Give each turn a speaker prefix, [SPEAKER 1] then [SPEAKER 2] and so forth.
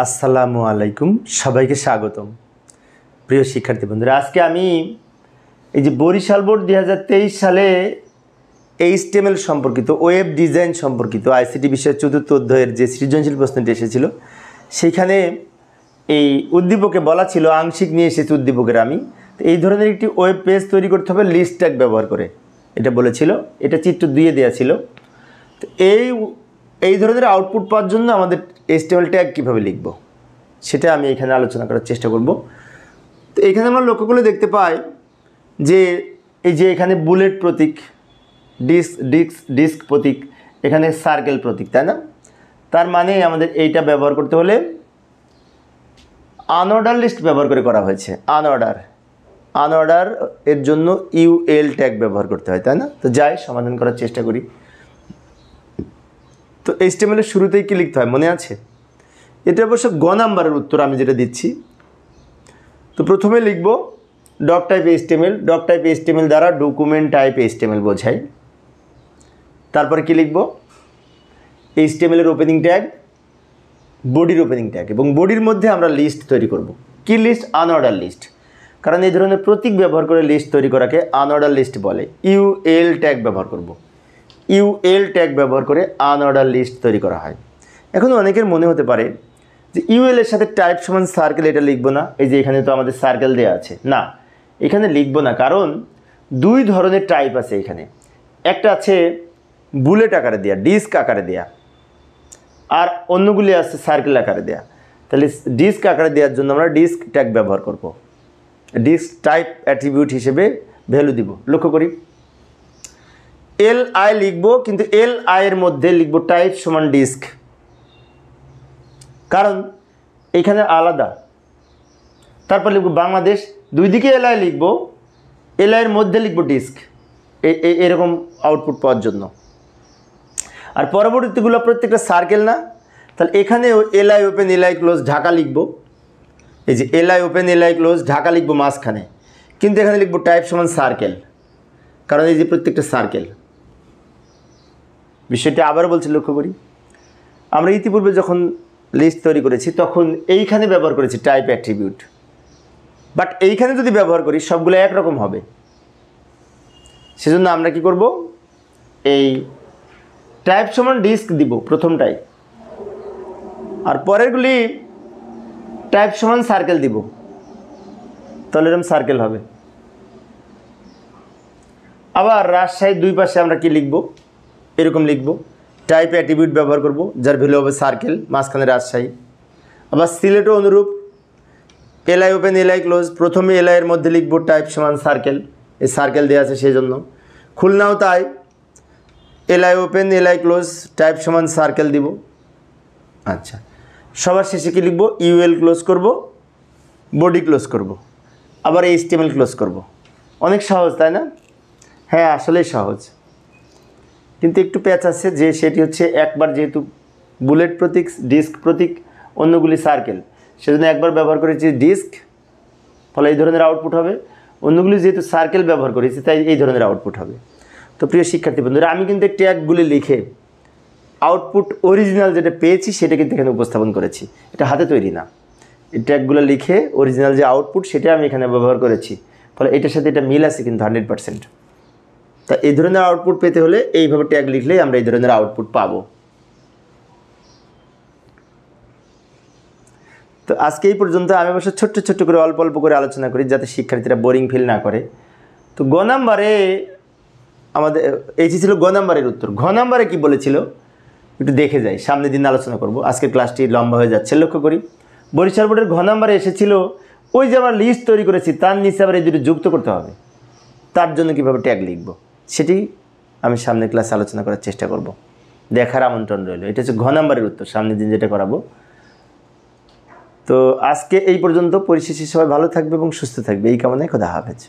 [SPEAKER 1] আসসালামু আলাইকুম, সবাইকে স্বাগতম। প্রিয় শিক্ষার্থী বন্ধুরা, আজকে আমি এই যে বরিশাল বোর্ড 2023 সালে HTML সম্পর্কিত ওয়েব ডিজাইন সম্পর্কিত আইসিটি বিষয়ের চতুর্থ অধ্যায়ের যে সৃজনশীল প্রশ্নটি এসেছিল, সেইখানে এই উদ্দীপকে বলা ছিল, আংশিক নিয়ে এসেছে উদ্দীপকের আমি, তো এই ধরনের একটি ওয়েব পেজ তৈরি করতে হবে লিস্ট ট্যাগ ব্যবহার করে, এটা বলেছিল। এটা চিত্র 2-এ দেওয়া ছিল। তো এই ধরনের আউটপুট পাওয়ার জন্য আমাদের HTML ট্যাগ কীভাবে লিখব সেটা আমি এখানে আলোচনা করার চেষ্টা করব। তো এখানে আমরা লক্ষ্য করলে দেখতে পাই যে এই যে এখানে বুলেট প্রতীক, ডিস্ক প্রতীক, এখানে সার্কেল প্রতীক, তাই না? তার মানে আমাদের এইটা ব্যবহার করতে হলে আনঅর্ডার লিস্ট ব্যবহার করে করা হয়েছে। আনঅর্ডার এর জন্য UL ট্যাগ ব্যবহার করতে হয়, তাই না? তো যাই সমাধান করার চেষ্টা করি। তো HTML এর শুরুতেই কি লিখতে হয় মনে আছে? এটা অবশ্য গ নাম্বারের উত্তর আমি যেটা দিচ্ছি। তো প্রথমে লিখব doc type HTML। Doc type HTML দ্বারা ডকুমেন্ট টাইপ HTML বোঝাই। তারপরে কি লিখব? HTML এর ওপেনিং ট্যাগ, বডির ওপেনিং ট্যাগ, এবং বডির মধ্যে আমরা লিস্ট তৈরি করব। কি লিস্ট? Unorder list. কারণ এই ধরনের প্রতীক ব্যবহার করে লিস্ট তৈরি করাকে আনঅর্ডার লিস্ট বলে। UL ট্যাগ ব্যবহার করব। UL ট্যাগ ব্যবহার করে আনঅর্ডার লিস্ট তৈরি করা হয়। এখন অনেকের মনে হতে পারে যে UL এর সাথে টাইপ সমান সার্কেল, এটা লিখব না। এই যে এখানে তো আমাদের সার্কেল দেওয়া আছে, না এখানে লিখব না, কারণ দুই ধরনের টাইপ আছে এখানে। একটা আছে বুলেট আকারে দেয়া, ডিস্ক আকারে দেয়া, আর অন্যগুলি আছে সার্কেল আকারে দেয়া। তাহলে ডিস্ক আকারে দেওয়ার জন্য আমরা ডিস্ক ট্যাগ ব্যবহার করব। ডিস্ক টাইপ অ্যাট্রিবিউট হিসেবে ভ্যালু দিব। লক্ষ্য করি LI লিখব, কিন্তু LI এর মধ্যে লিখব টাইপ সমান ডিস্ক, কারণ এখানে আলাদা। তারপর লিখব বাংলাদেশ, দুই দিকে LI লিখব, LI এর মধ্যে লিখব ডিস্ক, এরকম আউটপুট পাওয়ার জন্য। আর পরবর্তীগুলো প্রত্যেকটা সার্কেল না, তাহলে এখানে LI open LI close Dhaka লিখব। এই যে LI open LI close Dhaka লিখব মাঝখানে, কিন্তু এখানে লিখব টাইপ সমান সার্কেল, কারণ এই যে প্রত্যেকটা সার্কেল। বিষয়টি আবারও বলছি, লক্ষ্য করি আমরা ইতিপূর্বে যখন লিস্ট তৈরি করেছি তখন এইখানে ব্যবহার করেছি টাইপ অ্যাট্রিবিউট, বাট এইখানে যদি ব্যবহার করি সবগুলো একরকম হবে। সেজন্য আমরা কি করব? এই টাইপ সমান ডিস্ক দিব প্রথমটাই, আর পরেরগুলি টাইপ সমান সার্কেল দিব, তাহলে এরকম সার্কেল হবে। আবার রাজশাহীর দুই পাশে আমরা কি লিখব? এরকম লিখব, টাইপ অ্যাট্রিবিউট ব্যবহার করব, যার ভ্যালু হবে সার্কেল, মাঝখানে রাজশাহী। আবার সিলেটও অনুরূপ, LI ওপেন LI ক্লোজ, প্রথমে LI এর মধ্যে লিখব টাইপ সমান সার্কেল, এই সার্কেল দেওয়া আছে সেই জন্য। খুলনাও তাই, LI open LI close type সমান সার্কেল দিব। আচ্ছা, সবার শেষে কি লিখব? UL ক্লোজ করব, বডি ক্লোজ করব, আবার HTML ক্লোজ করব। অনেক সহজ, তাই না? হ্যাঁ, আসলেই সহজ, কিন্তু একটু প্যাচ আছে, যে সেটি হচ্ছে একবার যেহেতু বুলেট প্রতীক, ডিস্ক প্রতীক, অন্যগুলি সার্কেল, সেজন্য একবার ব্যবহার করেছি ডিস্ক, ফলে এই ধরনের আউটপুট হবে। অন্যগুলি যেহেতু সার্কেল ব্যবহার করেছি, তাই এই ধরনের আউটপুট হবে। তো প্রিয় শিক্ষার্থী বন্ধুরা, আমি কিন্তু ট্যাগগুলি লিখে আউটপুট অরিজিনাল যেটা পেয়েছি সেটা কিন্তু এখানে উপস্থাপন করেছি। এটা হাতে তৈরি না, এই ট্যাগগুলো লিখে অরিজিনাল যে আউটপুট সেটা আমি এখানে ব্যবহার করেছি, ফলে এটার সাথে এটা মিল আছে কিন্তু 100%। তা এই ধরনের আউটপুট পেতে হলে এইভাবে ট্যাগ লিখলেই আমরা এই ধরনের আউটপুট পাবো। তো আজকে এই পর্যন্ত। আমি অবশ্য ছোট্ট করে অল্প অল্প করে আলোচনা করি, যাতে শিক্ষার্থীরা বোরিং ফিল না করে। তো গ নাম্বারে আমাদের এই ছিল গ নাম্বারের উত্তর। ঘ নাম্বারে কি বলেছিল একটু দেখে যাই, সামনের দিন আলোচনা করব, আজকের ক্লাসটি লম্বা হয়ে যাচ্ছে। লক্ষ্য করি বরিশাল বোর্ডের ঘ নাম্বারে এসেছিল, ওই যে আমরা লিস্ট তৈরি করেছি তার নিচে আবার এই দুটো যুক্ত করতে হবে, তার জন্য কীভাবে ট্যাগ লিখব সেটি আমি সামনের ক্লাসে আলোচনা করার চেষ্টা করব। দেখার আমন্ত্রণ রইল। এটা হচ্ছে ঘ নাম্বারের উত্তর, সামনের দিন যেটা করাবো। তো আজকে এই পর্যন্ত। পরিশেষে সবাই ভালো থাকবে এবং সুস্থ থাকবে, এই কামনায় খোদা হাফেজ।